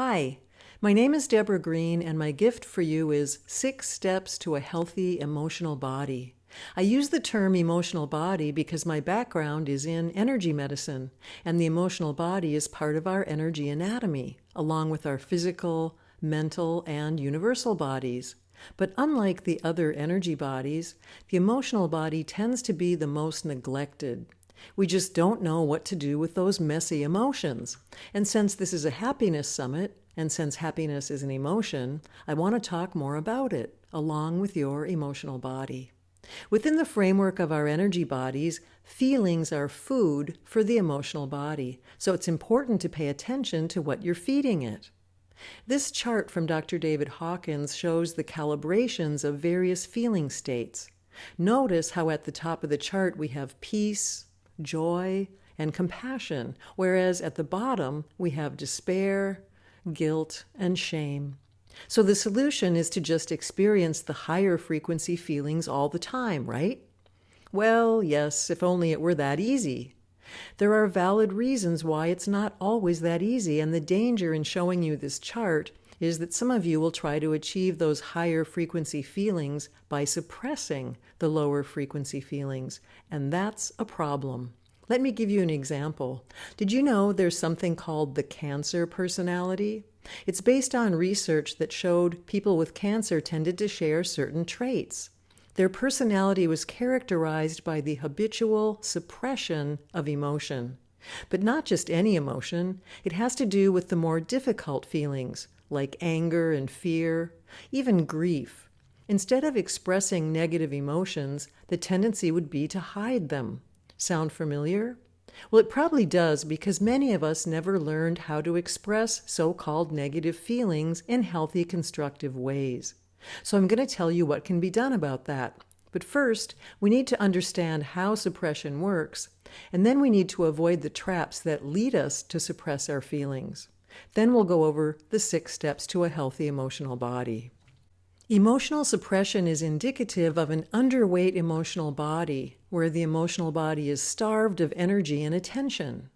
Hi, my name is Deborah Green, and my gift for you is 6 Steps to a Healthy Emotional Body. I use the term emotional body because my background is in energy medicine, and the emotional body is part of our energy anatomy, along with our physical, mental, and universal bodies. But unlike the other energy bodies, the emotional body tends to be the most neglected. We just don't know what to do with those messy emotions. And since this is a happiness summit, and since happiness is an emotion, I want to talk more about it, along with your emotional body. Within the framework of our energy bodies, feelings are food for the emotional body, so it's important to pay attention to what you're feeding it. This chart from Dr. David Hawkins shows the calibrations of various feeling states. Notice how at the top of the chart we have peace, joy, and compassion, whereas at the bottom we have despair, guilt, and shame. So the solution is to just experience the higher frequency feelings all the time, right? Well, yes, if only it were that easy. There are valid reasons why it's not always that easy, and the danger in showing you this chart is that some of you will try to achieve those higher frequency feelings by suppressing the lower frequency feelings, and that's a problem. Let me give you an example. Did you know there's something called the cancer personality? It's based on research that showed people with cancer tended to share certain traits. Their personality was characterized by the habitual suppression of emotion. But not just any emotion, it has to do with the more difficult feelings, like anger and fear, even grief. Instead of expressing negative emotions, the tendency would be to hide them. Sound familiar? Well, it probably does, because many of us never learned how to express so-called negative feelings in healthy, constructive ways. So I'm going to tell you what can be done about that. But first, we need to understand how suppression works, and then we need to avoid the traps that lead us to suppress our feelings. Then we'll go over the 6 steps to a healthy emotional body. Emotional suppression is indicative of an underweight emotional body, where the emotional body is starved of energy and attention.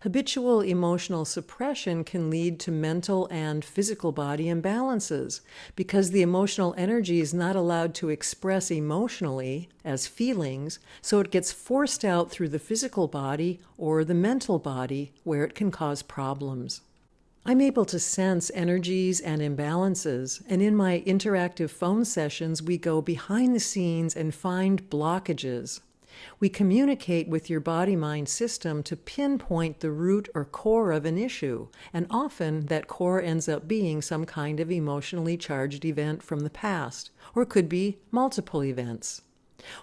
Habitual emotional suppression can lead to mental and physical body imbalances because the emotional energy is not allowed to express emotionally as feelings, so it gets forced out through the physical body or the mental body, where it can cause problems. I'm able to sense energies and imbalances, and in my interactive phone sessions, we go behind the scenes and find blockages. We communicate with your body-mind system to pinpoint the root or core of an issue, and often that core ends up being some kind of emotionally charged event from the past, or could be multiple events.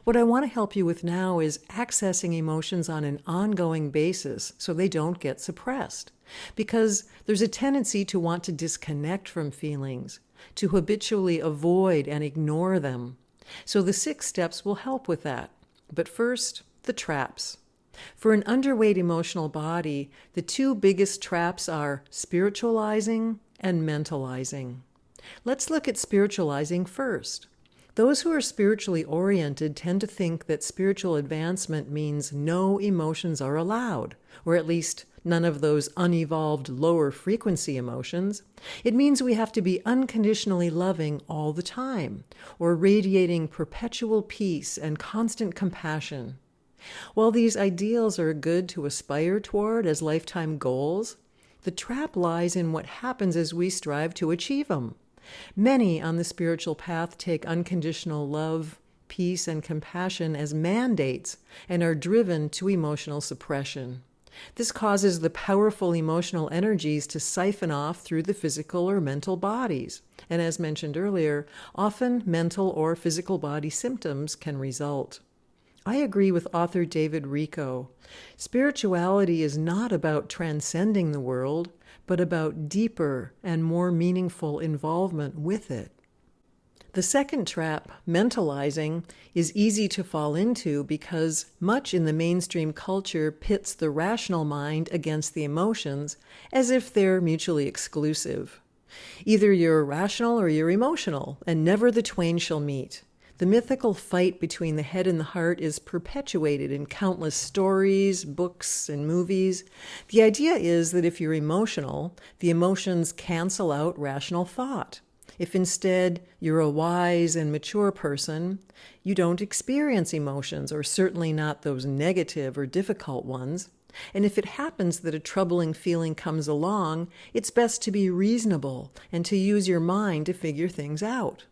What I want to help you with now is accessing emotions on an ongoing basis so they don't get suppressed. Because there's a tendency to want to disconnect from feelings, to habitually avoid and ignore them. So the 6 steps will help with that. But first, the traps. For an underweight emotional body, the 2 biggest traps are spiritualizing and mentalizing. Let's look at spiritualizing first. Those who are spiritually oriented tend to think that spiritual advancement means no emotions are allowed, or at least none of those unevolved lower frequency emotions. It means we have to be unconditionally loving all the time, or radiating perpetual peace and constant compassion. While these ideals are good to aspire toward as lifetime goals, the trap lies in what happens as we strive to achieve them. Many on the spiritual path take unconditional love, peace, and compassion as mandates and are driven to emotional suppression. This causes the powerful emotional energies to siphon off through the physical or mental bodies. And as mentioned earlier, often mental or physical body symptoms can result. I agree with author David Richo. Spirituality is not about transcending the world, but about deeper and more meaningful involvement with it. The second trap, mentalizing, is easy to fall into because much in the mainstream culture pits the rational mind against the emotions as if they're mutually exclusive. Either you're rational or you're emotional, and never the twain shall meet. The mythical fight between the head and the heart is perpetuated in countless stories, books, and movies. The idea is that if you're emotional, the emotions cancel out rational thought. If instead you're a wise and mature person, you don't experience emotions, or certainly not those negative or difficult ones. And if it happens that a troubling feeling comes along, it's best to be reasonable and to use your mind to figure things out.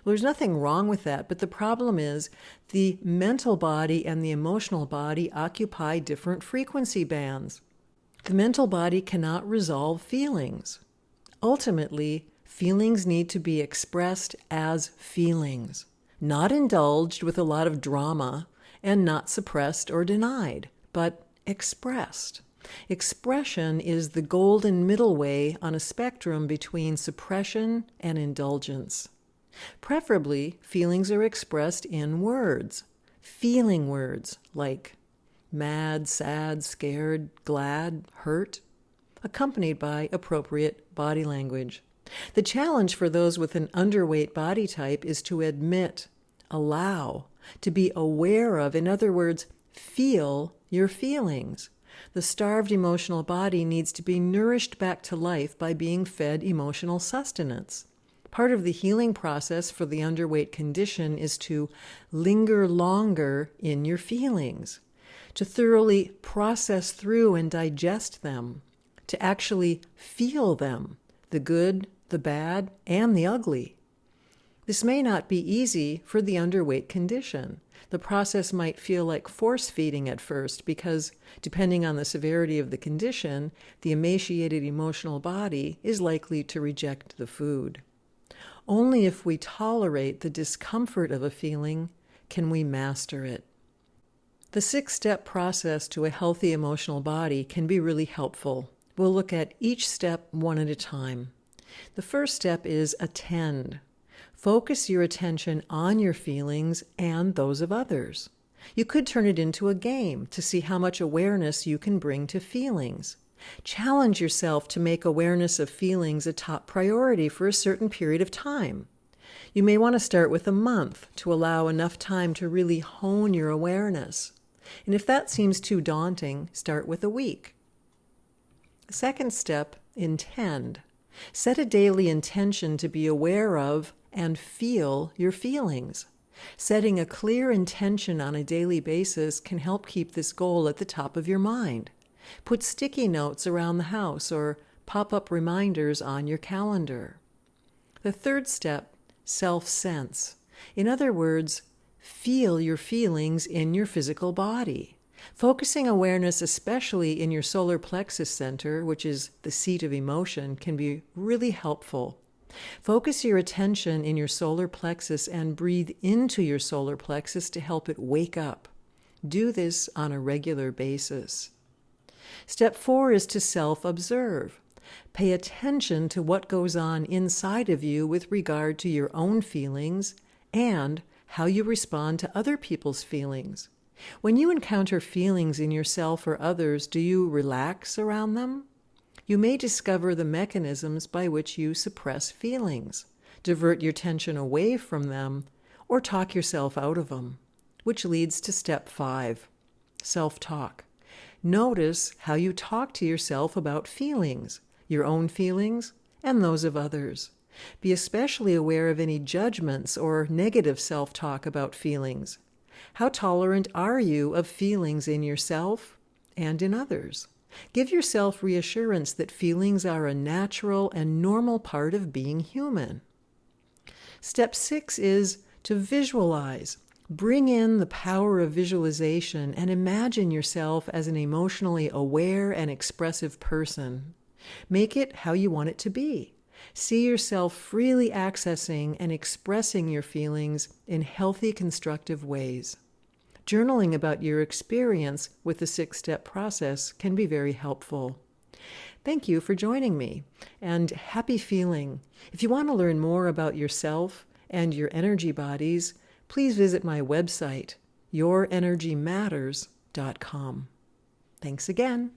Well, there's nothing wrong with that, but the problem is the mental body and the emotional body occupy different frequency bands. The mental body cannot resolve feelings. Ultimately, feelings need to be expressed as feelings, not indulged with a lot of drama and not suppressed or denied, but expressed. Expression is the golden middle way on a spectrum between suppression and indulgence. Preferably, feelings are expressed in words, feeling words like mad, sad, scared, glad, hurt, accompanied by appropriate body language. The challenge for those with an underweight body type is to admit, allow, to be aware of, in other words, feel your feelings. The starved emotional body needs to be nourished back to life by being fed emotional sustenance. Part of the healing process for the underweight condition is to linger longer in your feelings, to thoroughly process through and digest them, to actually feel them, the good, the bad, and the ugly. This may not be easy for the underweight condition. The process might feel like force feeding at first because, depending on the severity of the condition, the emaciated emotional body is likely to reject the food. Only if we tolerate the discomfort of a feeling can we master it. The 6-step process to a healthy emotional body can be really helpful. We'll look at each step one at a time. The first step is attend. Focus your attention on your feelings and those of others. You could turn it into a game to see how much awareness you can bring to feelings. Challenge yourself to make awareness of feelings a top priority for a certain period of time. You may want to start with a month to allow enough time to really hone your awareness. And if that seems too daunting, start with a week. The second step, intend. Set a daily intention to be aware of and feel your feelings. Setting a clear intention on a daily basis can help keep this goal at the top of your mind. Put sticky notes around the house or pop-up reminders on your calendar. The third step, self-sense. In other words, feel your feelings in your physical body. Focusing awareness, especially in your solar plexus center, which is the seat of emotion, can be really helpful. Focus your attention in your solar plexus and breathe into your solar plexus to help it wake up. Do this on a regular basis. Step 4 is to self-observe. Pay attention to what goes on inside of you with regard to your own feelings and how you respond to other people's feelings. When you encounter feelings in yourself or others, do you relax around them? You may discover the mechanisms by which you suppress feelings, divert your attention away from them, or talk yourself out of them, which leads to step 5, self-talk. Notice how you talk to yourself about feelings, your own feelings, and those of others. Be especially aware of any judgments or negative self-talk about feelings. How tolerant are you of feelings in yourself and in others? Give yourself reassurance that feelings are a natural and normal part of being human. Step 6 is to visualize. Bring in the power of visualization and imagine yourself as an emotionally aware and expressive person. Make it how you want it to be. See yourself freely accessing and expressing your feelings in healthy, constructive ways. Journaling about your experience with the 6-step process can be very helpful. Thank you for joining me, and happy feeling. If you want to learn more about yourself and your energy bodies, please visit my website, yourenergymatters.com. Thanks again.